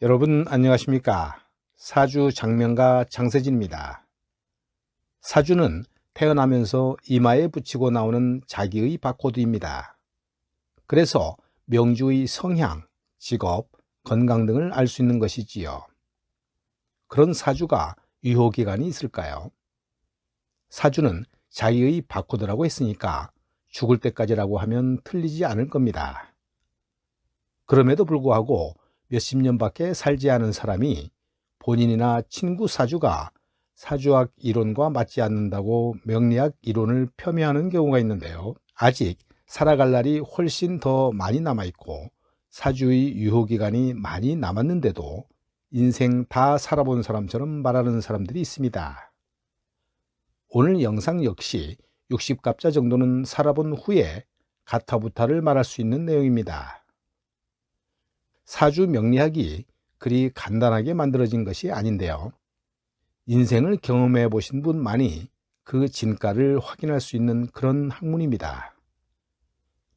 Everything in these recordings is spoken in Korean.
여러분 안녕하십니까? 사주 장명가 장세진입니다. 사주는 태어나면서 이마에 붙이고 나오는 자기의 바코드입니다. 그래서 명주의 성향, 직업, 건강 등을 알 수 있는 것이지요. 그런 사주가 유효기간이 있을까요? 사주는 자기의 바코드라고 했으니까 죽을 때까지라고 하면 틀리지 않을 겁니다. 그럼에도 불구하고 몇십 년밖에 살지 않은 사람이 본인이나 친구 사주가 사주학 이론과 맞지 않는다고 명리학 이론을 폄훼하는 경우가 있는데요. 아직 살아갈 날이 훨씬 더 많이 남아있고 사주의 유효기간이 많이 남았는데도 인생 다 살아본 사람처럼 말하는 사람들이 있습니다. 오늘 영상 역시 60갑자 정도는 살아본 후에 가타부타를 말할 수 있는 내용입니다. 사주 명리학이 그리 간단하게 만들어진 것이 아닌데요. 인생을 경험해 보신 분만이 그 진가를 확인할 수 있는 그런 학문입니다.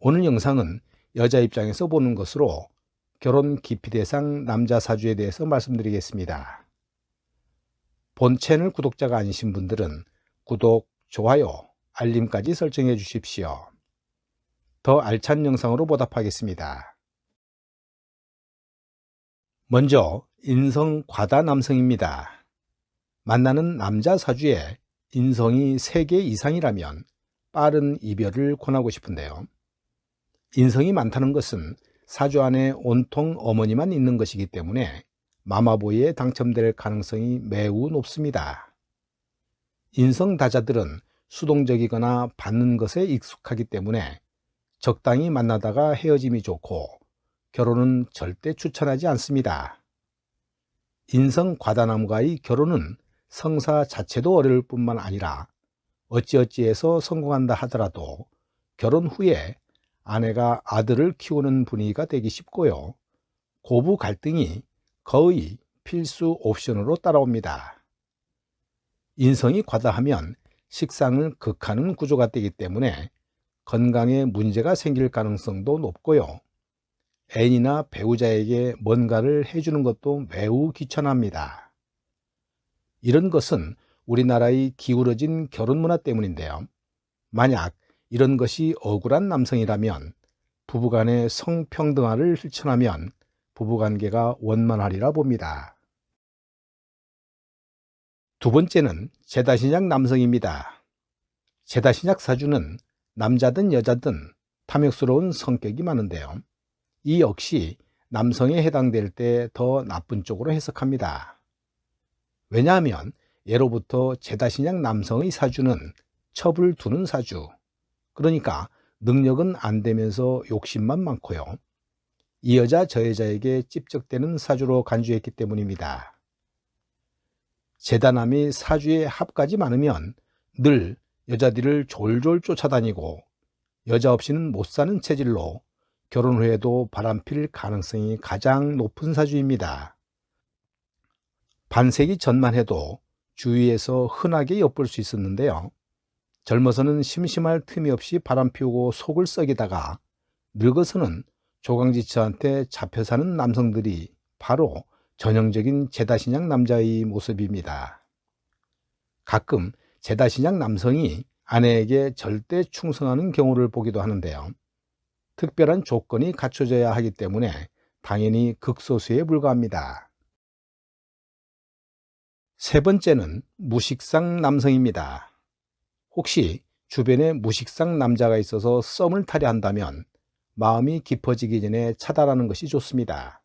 오늘 영상은 여자 입장에서 보는 것으로 결혼 기피 대상 남자 사주에 대해서 말씀드리겠습니다. 본 채널 구독자가 아니신 분들은 구독, 좋아요, 알림까지 설정해 주십시오. 더 알찬 영상으로 보답하겠습니다. 먼저 인성 과다 남성입니다. 만나는 남자 사주에 인성이 3개 이상이라면 빠른 이별을 권하고 싶은데요. 인성이 많다는 것은 사주 안에 온통 어머니만 있는 것이기 때문에 마마보이에 당첨될 가능성이 매우 높습니다. 인성다자들은 수동적이거나 받는 것에 익숙하기 때문에 적당히 만나다가 헤어짐이 좋고 결혼은 절대 추천하지 않습니다. 인성 과다남과의 결혼은 성사 자체도 어려울 뿐만 아니라 어찌어찌해서 성공한다 하더라도 결혼 후에 아내가 아들을 키우는 분위기가 되기 쉽고요. 고부 갈등이 거의 필수 옵션으로 따라옵니다. 인성이 과다하면 식상을 극하는 구조가 되기 때문에 건강에 문제가 생길 가능성도 높고요. 애인이나 배우자에게 뭔가를 해주는 것도 매우 귀찮아합니다. 이런 것은 우리나라의 기울어진 결혼 문화 때문인데요. 만약 이런 것이 억울한 남성이라면 부부간의 성평등화를 실천하면 부부관계가 원만하리라 봅니다. 두 번째는 제다신약 남성입니다. 제다신약 사주는 남자든 여자든 탐욕스러운 성격이 많은데요. 이 역시 남성에 해당될 때 더 나쁜 쪽으로 해석합니다. 왜냐하면 예로부터 제다신약 남성의 사주는 첩을 두는 사주, 그러니까 능력은 안 되면서 욕심만 많고요. 이 여자 저 여자에게 찝적대는 사주로 간주했기 때문입니다. 제다남이 사주에 합까지 많으면 늘 여자들을 졸졸 쫓아다니고 여자 없이는 못 사는 체질로 결혼 후에도 바람필 가능성이 가장 높은 사주입니다. 반세기 전만 해도 주위에서 흔하게 엿볼 수 있었는데요. 젊어서는 심심할 틈이 없이 바람피우고 속을 썩이다가 늙어서는 조강지처한테 잡혀 사는 남성들이 바로 전형적인 제다신약 남자의 모습입니다. 가끔 제다신약 남성이 아내에게 절대 충성하는 경우를 보기도 하는데요. 특별한 조건이 갖춰져야 하기 때문에 당연히 극소수에 불과합니다. 세 번째는 무식상 남성입니다. 혹시 주변에 무식상 남자가 있어서 썸을 타려 한다면 마음이 깊어지기 전에 차단하는 것이 좋습니다.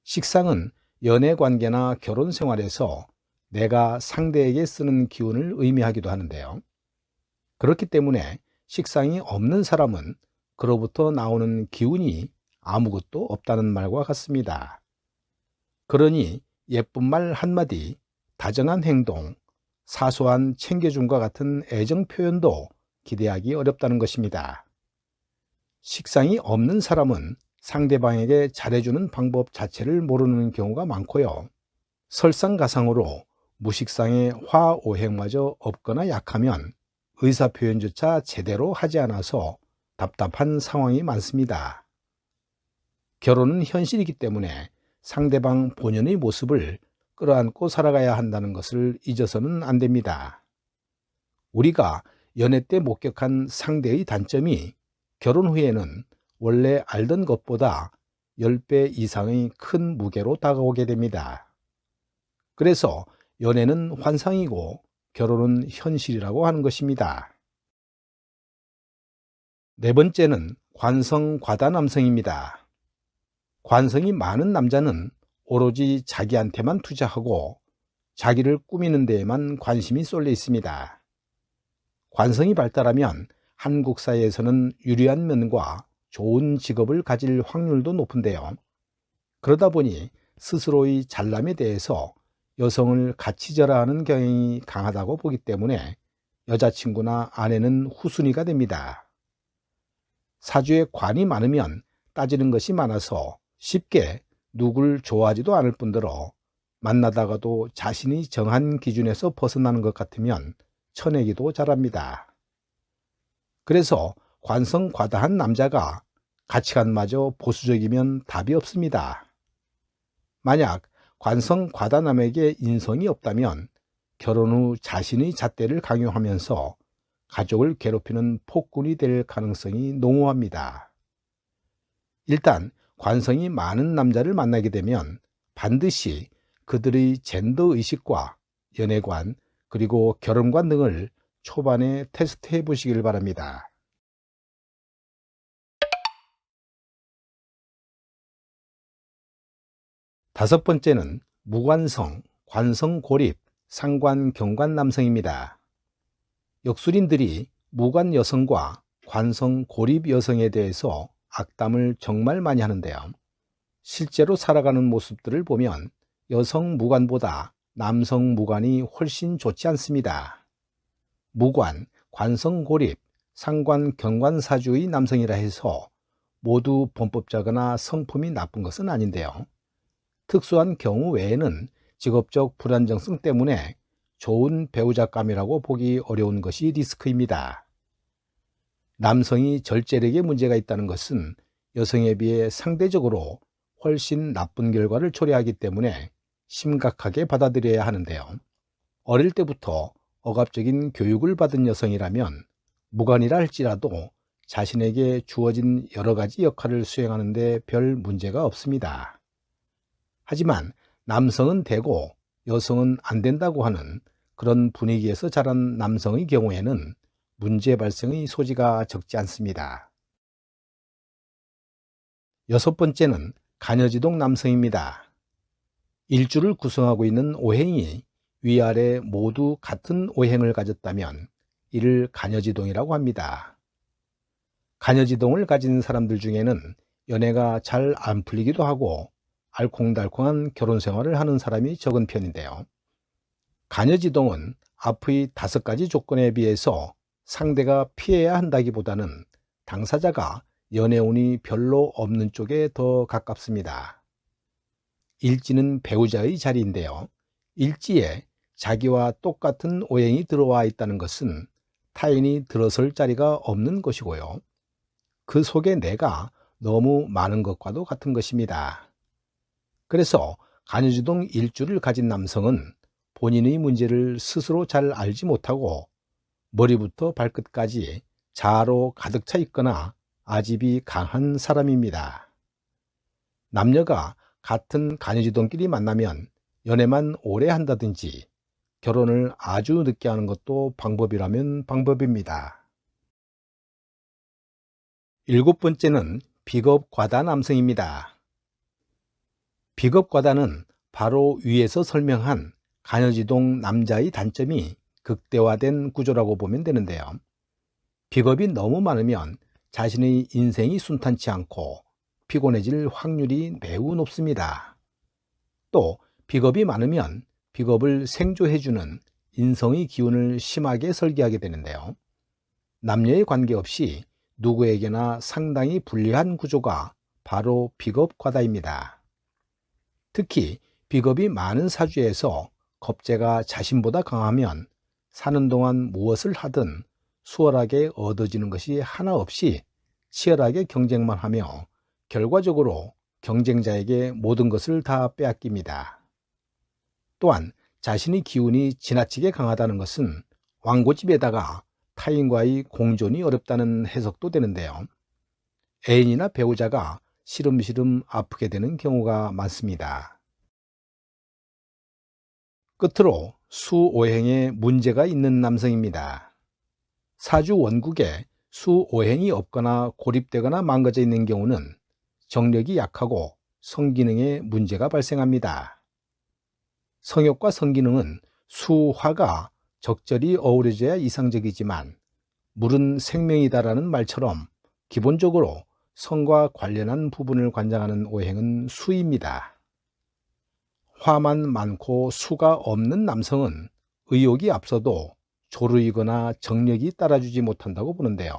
식상은 연애관계나 결혼생활에서 내가 상대에게 쓰는 기운을 의미하기도 하는데요. 그렇기 때문에 식상이 없는 사람은 그로부터 나오는 기운이 아무것도 없다는 말과 같습니다. 그러니 예쁜 말 한마디, 다정한 행동, 사소한 챙겨줌과 같은 애정 표현도 기대하기 어렵다는 것입니다. 식상이 없는 사람은 상대방에게 잘해주는 방법 자체를 모르는 경우가 많고요. 설상가상으로 무식상의 화오행마저 없거나 약하면 의사표현조차 제대로 하지 않아서 답답한 상황이 많습니다. 결혼은 현실이기 때문에 상대방 본연의 모습을 끌어안고 살아가야 한다는 것을 잊어서는 안 됩니다. 우리가 연애 때 목격한 상대의 단점이 결혼 후에는 원래 알던 것보다 10배 이상의 큰 무게로 다가오게 됩니다. 그래서 연애는 환상이고 결혼은 현실이라고 하는 것입니다. 네 번째는 관성 과다 남성입니다. 관성이 많은 남자는 오로지 자기한테만 투자하고 자기를 꾸미는 데에만 관심이 쏠려 있습니다. 관성이 발달하면 한국 사회에서는 유리한 면과 좋은 직업을 가질 확률도 높은데요. 그러다 보니 스스로의 잘남에 대해서 여성을 가치절하하는 경향이 강하다고 보기 때문에 여자친구나 아내는 후순위가 됩니다. 사주에 관이 많으면 따지는 것이 많아서 쉽게 누굴 좋아하지도 않을 뿐더러 만나다가도 자신이 정한 기준에서 벗어나는 것 같으면 쳐내기도 잘합니다. 그래서 관성 과다한 남자가 가치관마저 보수적이면 답이 없습니다. 만약 관성 과다남에게 인성이 없다면 결혼 후 자신의 잣대를 강요하면서 가족을 괴롭히는 폭군이 될 가능성이 농후합니다. 일단 관성이 많은 남자를 만나게 되면 반드시 그들의 젠더 의식과 연애관 그리고 결혼관 등을 초반에 테스트해 보시길 바랍니다. 다섯 번째는 무관성, 관성고립, 상관경관 남성입니다. 역술인들이 무관 여성과 관성고립 여성에 대해서 악담을 정말 많이 하는데요. 실제로 살아가는 모습들을 보면 여성 무관보다 남성 무관이 훨씬 좋지 않습니다. 무관, 관성고립, 상관경관사주의 남성이라 해서 모두 범법자거나 성품이 나쁜 것은 아닌데요. 특수한 경우 외에는 직업적 불안정성 때문에 좋은 배우자감이라고 보기 어려운 것이 리스크입니다. 남성이 절제력에 문제가 있다는 것은 여성에 비해 상대적으로 훨씬 나쁜 결과를 초래하기 때문에 심각하게 받아들여야 하는데요. 어릴 때부터 억압적인 교육을 받은 여성이라면 무관이라 할지라도 자신에게 주어진 여러 가지 역할을 수행하는 데 별 문제가 없습니다. 하지만 남성은 되고 여성은 안 된다고 하는 그런 분위기에서 자란 남성의 경우에는 문제 발생의 소지가 적지 않습니다. 여섯 번째는 간여지동 남성입니다. 일주를 구성하고 있는 오행이 위아래 모두 같은 오행을 가졌다면 이를 간여지동이라고 합니다. 간여지동을 가진 사람들 중에는 연애가 잘 안 풀리기도 하고 알콩달콩한 결혼 생활을 하는 사람이 적은 편인데요. 간여지동은 앞의 5가지 조건에 비해서 상대가 피해야 한다기보다는 당사자가 연애운이 별로 없는 쪽에 더 가깝습니다. 일지는 배우자의 자리인데요. 일지에 자기와 똑같은 오행이 들어와 있다는 것은 타인이 들어설 자리가 없는 것이고요. 그 속에 내가 너무 많은 것과도 같은 것입니다. 그래서 간여지동 일주를 가진 남성은 본인의 문제를 스스로 잘 알지 못하고 머리부터 발끝까지 자아로 가득 차 있거나 아집이 강한 사람입니다. 남녀가 같은 간여지동끼리 만나면 연애만 오래 한다든지 결혼을 아주 늦게 하는 것도 방법이라면 방법입니다. 일곱 번째는 비겁 과다 남성입니다. 비겁 과다는 바로 위에서 설명한 간여지동 남자의 단점이 극대화된 구조라고 보면 되는데요. 비겁이 너무 많으면 자신의 인생이 순탄치 않고 피곤해질 확률이 매우 높습니다. 또 비겁이 많으면 비겁을 생조해주는 인성의 기운을 심하게 설계하게 되는데요. 남녀에 관계없이 누구에게나 상당히 불리한 구조가 바로 비겁 과다입니다. 특히 비겁이 많은 사주에서 겁재가 자신보다 강하면 사는 동안 무엇을 하든 수월하게 얻어지는 것이 하나 없이 치열하게 경쟁만 하며 결과적으로 경쟁자에게 모든 것을 다 빼앗깁니다. 또한 자신의 기운이 지나치게 강하다는 것은 완고집에다가 타인과의 공존이 어렵다는 해석도 되는데요. 애인이나 배우자가 시름시름 아프게 되는 경우가 많습니다. 끝으로 수오행에 문제가 있는 남성입니다. 사주 원국에 수오행이 없거나 고립되거나 망가져 있는 경우는 정력이 약하고 성기능에 문제가 발생합니다. 성욕과 성기능은 수화가 적절히 어우러져야 이상적이지만 물은 생명이다라는 말처럼 기본적으로 성과 관련한 부분을 관장하는 오행은 수입니다. 화만 많고 수가 없는 남성은 의욕이 앞서도 조르이거나 정력이 따라주지 못한다고 보는데요.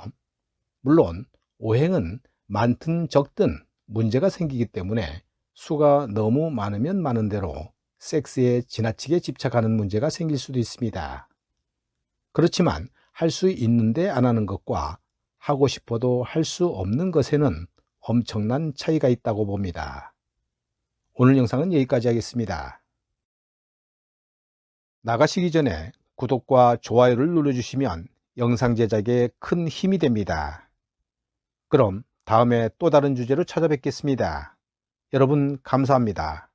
물론 오행은 많든 적든 문제가 생기기 때문에 수가 너무 많으면 많은 대로 섹스에 지나치게 집착하는 문제가 생길 수도 있습니다. 그렇지만 할 수 있는데 안 하는 것과 하고 싶어도 할 수 없는 것에는 엄청난 차이가 있다고 봅니다. 오늘 영상은 여기까지 하겠습니다. 나가시기 전에 구독과 좋아요를 눌러주시면 영상 제작에 큰 힘이 됩니다. 그럼 다음에 또 다른 주제로 찾아뵙겠습니다. 여러분 감사합니다.